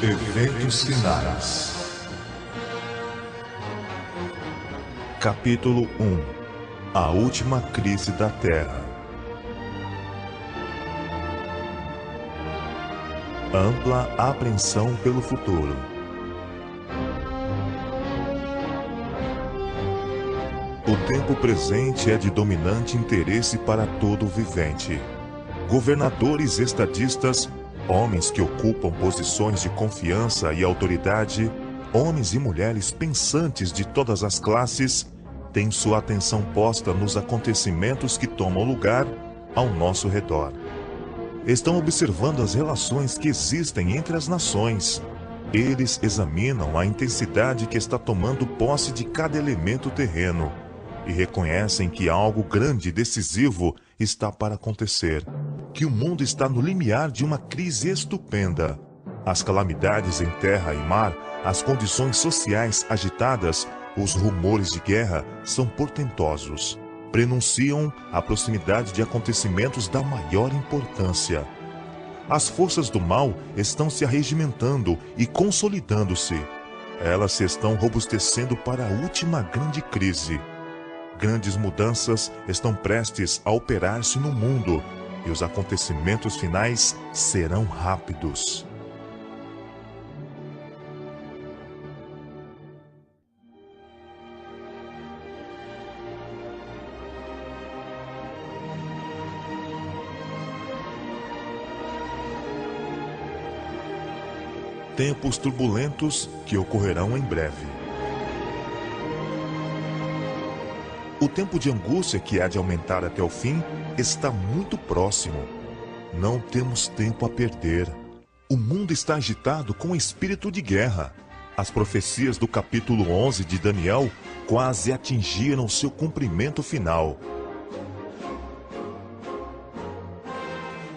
Eventos finais. Capítulo 1. A última crise da Terra. Ampla apreensão pelo futuro. O tempo presente é de dominante interesse para todo o vivente. Governadores estadistas, homens que ocupam posições de confiança e autoridade, homens e mulheres pensantes de todas as classes, têm sua atenção posta nos acontecimentos que tomam lugar ao nosso redor. Estão observando as relações que existem entre as nações. Eles examinam a intensidade que está tomando posse de cada elemento terreno e reconhecem que algo grande e decisivo está para acontecer, que o mundo está no limiar de uma crise estupenda. As calamidades em terra e mar, as condições sociais agitadas, os rumores de guerra são portentosos. Prenunciam a proximidade de acontecimentos da maior importância. As forças do mal estão se arregimentando e consolidando-se. Elas se estão robustecendo para a última grande crise. Grandes mudanças estão prestes a operar-se no mundo e os acontecimentos finais serão rápidos. Tempos turbulentos que ocorrerão em breve. O tempo de angústia que há de aumentar até o fim está muito próximo. Não temos tempo a perder. O mundo está agitado com espírito de guerra. As profecias do capítulo 11 de Daniel quase atingiram seu cumprimento final.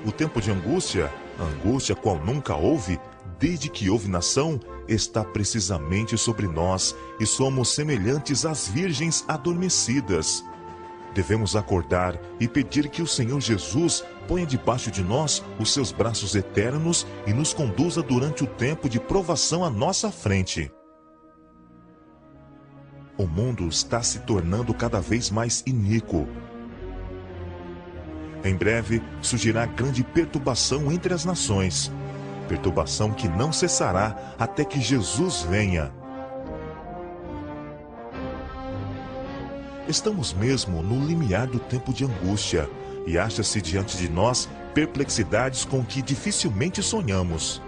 O tempo de angústia, angústia qual nunca houve, desde que houve nação, está precisamente sobre nós e somos semelhantes às virgens adormecidas. Devemos acordar e pedir que o Senhor Jesus ponha debaixo de nós os seus braços eternos e nos conduza durante o tempo de provação à nossa frente. O mundo está se tornando cada vez mais iníquo. Em breve surgirá grande perturbação entre as nações. Perturbação que não cessará até que Jesus venha. Estamos mesmo no limiar do tempo de angústia e acha-se diante de nós perplexidades com que dificilmente sonhamos.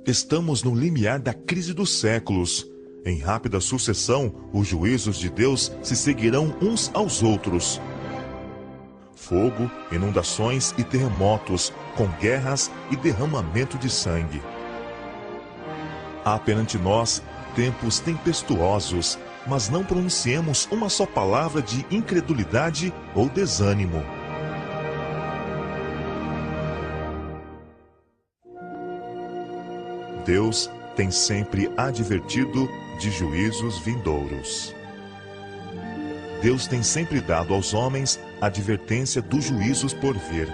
Estamos no limiar da crise dos séculos. Em rápida sucessão, os juízos de Deus se seguirão uns aos outros. Fogo, inundações e terremotos, com guerras e derramamento de sangue. Há perante nós tempos tempestuosos, mas não pronunciemos uma só palavra de incredulidade ou desânimo. Deus tem sempre advertido de juízos vindouros. Deus tem sempre dado aos homens a advertência dos juízos por vir.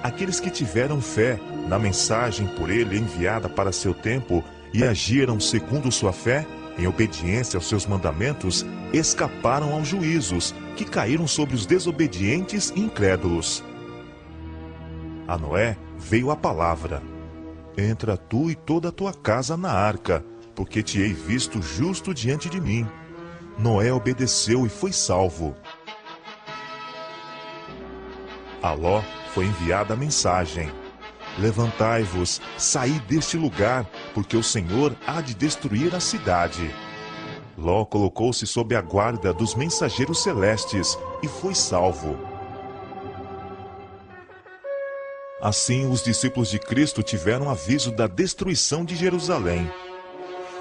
Aqueles que tiveram fé na mensagem por ele enviada para seu tempo e agiram segundo sua fé, em obediência aos seus mandamentos, escaparam aos juízos que caíram sobre os desobedientes e incrédulos. A Noé veio a palavra: entra tu e toda a tua casa na arca, porque te hei visto justo diante de mim. Noé obedeceu e foi salvo. A Ló foi enviada a mensagem: levantai-vos, saí deste lugar, porque o Senhor há de destruir a cidade. Ló colocou-se sob a guarda dos mensageiros celestes e foi salvo. Assim, os discípulos de Cristo tiveram aviso da destruição de Jerusalém.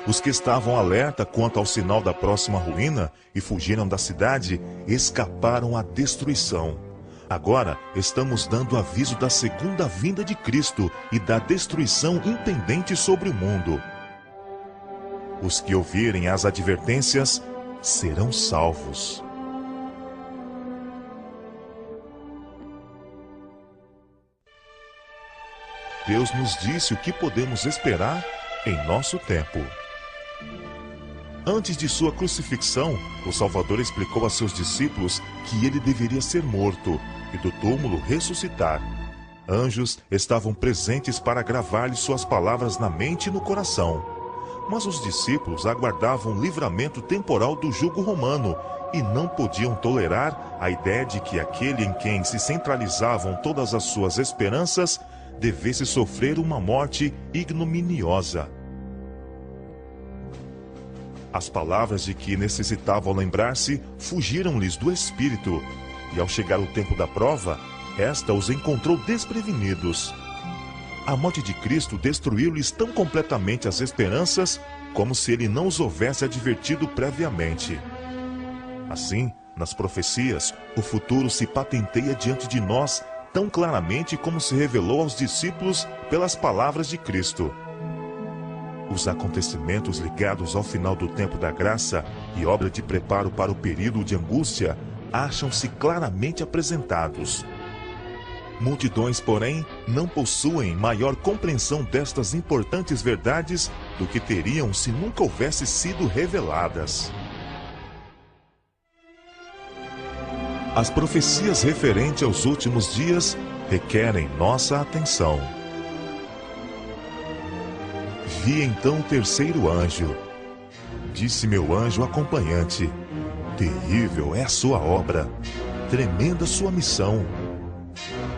Os que estavam alerta quanto ao sinal da próxima ruína e fugiram da cidade, escaparam à destruição. Agora estamos dando aviso da segunda vinda de Cristo e da destruição impendente sobre o mundo. Os que ouvirem as advertências serão salvos. Deus nos disse o que podemos esperar em nosso tempo. Antes de sua crucifixão, o Salvador explicou a seus discípulos que ele deveria ser morto e do túmulo ressuscitar. Anjos estavam presentes para gravar-lhe suas palavras na mente e no coração. Mas os discípulos aguardavam o livramento temporal do jugo romano e não podiam tolerar a ideia de que aquele em quem se centralizavam todas as suas esperanças devesse sofrer uma morte ignominiosa. As palavras de que necessitavam lembrar-se fugiram-lhes do espírito, e ao chegar o tempo da prova, esta os encontrou desprevenidos. A morte de Cristo destruiu-lhes tão completamente as esperanças como se ele não os houvesse advertido previamente. Assim, nas profecias, o futuro se patenteia diante de nós tão claramente como se revelou aos discípulos pelas palavras de Cristo. Os acontecimentos ligados ao final do tempo da graça e obra de preparo para o período de angústia acham-se claramente apresentados. Multidões, porém, não possuem maior compreensão destas importantes verdades do que teriam se nunca houvessem sido reveladas. As profecias referentes aos últimos dias requerem nossa atenção. Vi então o terceiro anjo. Disse meu anjo acompanhante: terrível é a sua obra, tremenda sua missão.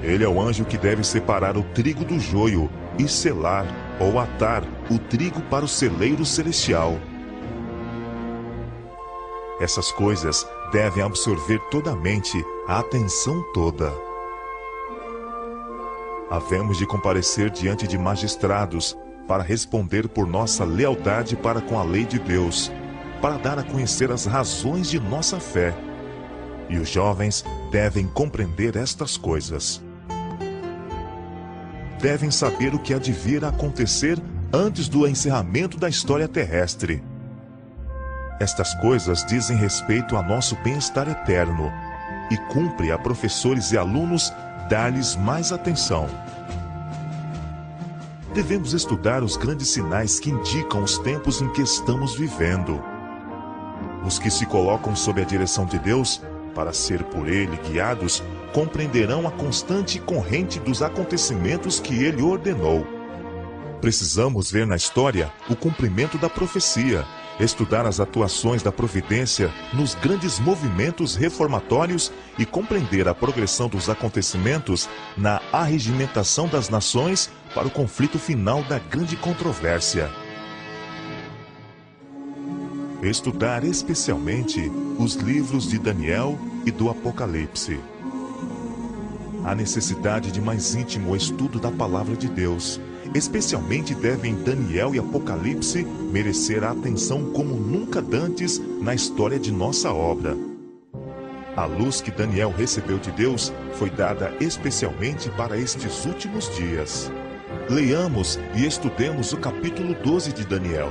Ele é o anjo que deve separar o trigo do joio e selar ou atar o trigo para o celeiro celestial. Essas coisas devem absorver toda a mente, a atenção toda. Havemos de comparecer diante de magistrados para responder por nossa lealdade para com a lei de Deus, para dar a conhecer as razões de nossa fé. E os jovens devem compreender estas coisas. Devem saber o que há de vir a acontecer antes do encerramento da história terrestre. Estas coisas dizem respeito a nosso bem-estar eterno, e cumpre a professores e alunos dar-lhes mais atenção. Devemos estudar os grandes sinais que indicam os tempos em que estamos vivendo. Os que se colocam sob a direção de Deus, para ser por Ele guiados, compreenderão a constante corrente dos acontecimentos que Ele ordenou. Precisamos ver na história o cumprimento da profecia, estudar as atuações da providência nos grandes movimentos reformatórios e compreender a progressão dos acontecimentos na arregimentação das nações para o conflito final da grande controvérsia. Estudar especialmente os livros de Daniel e do Apocalipse. Há necessidade de mais íntimo estudo da palavra de Deus. Especialmente devem Daniel e Apocalipse merecer a atenção como nunca dantes na história de nossa obra. A luz que Daniel recebeu de Deus foi dada especialmente para estes últimos dias. Leiamos e estudemos o capítulo 12 de Daniel.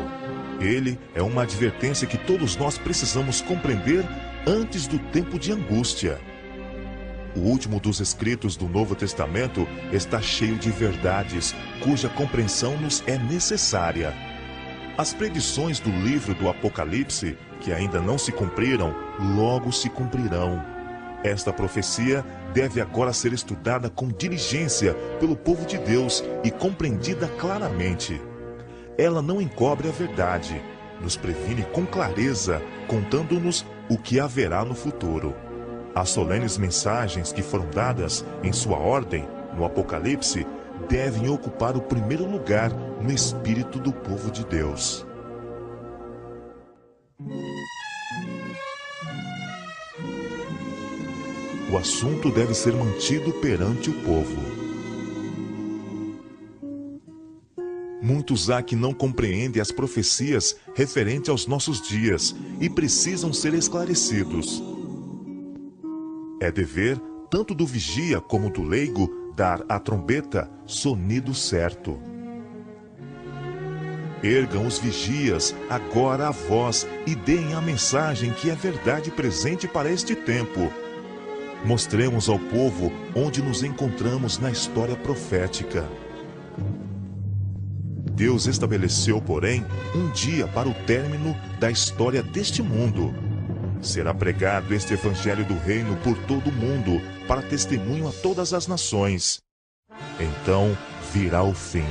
Ele é uma advertência que todos nós precisamos compreender antes do tempo de angústia. O último dos escritos do Novo Testamento está cheio de verdades, cuja compreensão nos é necessária. As predições do livro do Apocalipse, que ainda não se cumpriram, logo se cumprirão. Esta profecia deve agora ser estudada com diligência pelo povo de Deus e compreendida claramente. Ela não encobre a verdade, nos previne com clareza, contando-nos o que haverá no futuro. As solenes mensagens que foram dadas em sua ordem no Apocalipse devem ocupar o primeiro lugar no espírito do povo de Deus. O assunto deve ser mantido perante o povo. Muitos há que não compreendem as profecias referentes aos nossos dias e precisam ser esclarecidos. É dever, tanto do vigia como do leigo, dar à trombeta sonido certo. Ergam os vigias agora a voz e deem a mensagem que é verdade presente para este tempo. Mostremos ao povo onde nos encontramos na história profética. Deus estabeleceu, porém, um dia para o término da história deste mundo. Será pregado este evangelho do reino por todo o mundo, para testemunho a todas as nações. Então virá o fim.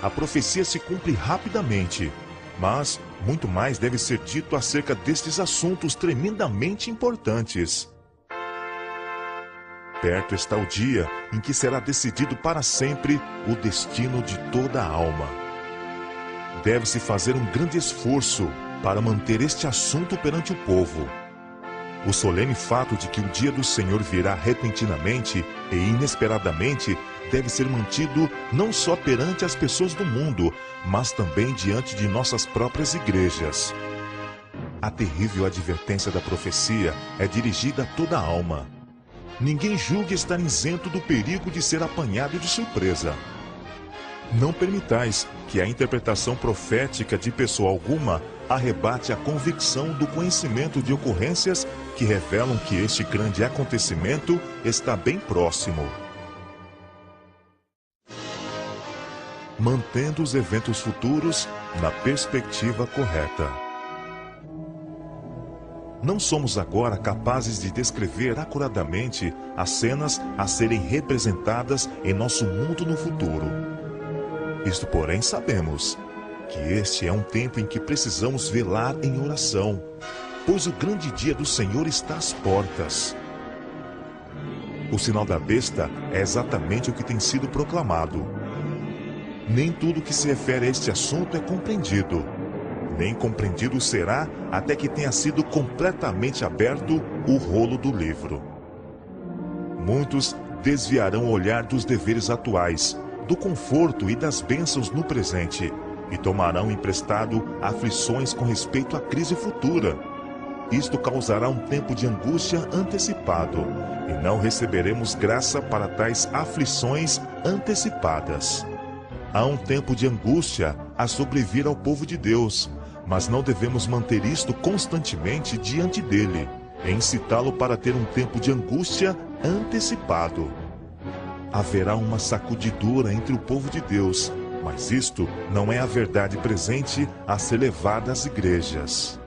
A profecia se cumpre rapidamente, mas muito mais deve ser dito acerca destes assuntos tremendamente importantes. Perto está o dia em que será decidido para sempre o destino de toda a alma. Deve-se fazer um grande esforço para manter este assunto perante o povo. O solene fato de que o dia do Senhor virá repentinamente e inesperadamente deve ser mantido não só perante as pessoas do mundo, mas também diante de nossas próprias igrejas. A terrível advertência da profecia é dirigida a toda a alma. Ninguém julgue estar isento do perigo de ser apanhado de surpresa. Não permitais que a interpretação profética de pessoa alguma arrebate a convicção do conhecimento de ocorrências que revelam que este grande acontecimento está bem próximo. Mantendo os eventos futuros na perspectiva correta. Não somos agora capazes de descrever acuradamente as cenas a serem representadas em nosso mundo no futuro. Isto, porém, sabemos que este é um tempo em que precisamos velar em oração, pois o grande dia do Senhor está às portas. O sinal da besta é exatamente o que tem sido proclamado. Nem tudo que se refere a este assunto é compreendido. Nem compreendido será até que tenha sido completamente aberto o rolo do livro. Muitos desviarão o olhar dos deveres atuais, do conforto e das bênçãos no presente, e tomarão emprestado aflições com respeito à crise futura. Isto causará um tempo de angústia antecipado, e não receberemos graça para tais aflições antecipadas. Há um tempo de angústia a sobrevir ao povo de Deus, mas não devemos manter isto constantemente diante dele, e incitá-lo para ter um tempo de angústia antecipado. Haverá uma sacudidura entre o povo de Deus, mas isto não é a verdade presente a ser levada às igrejas.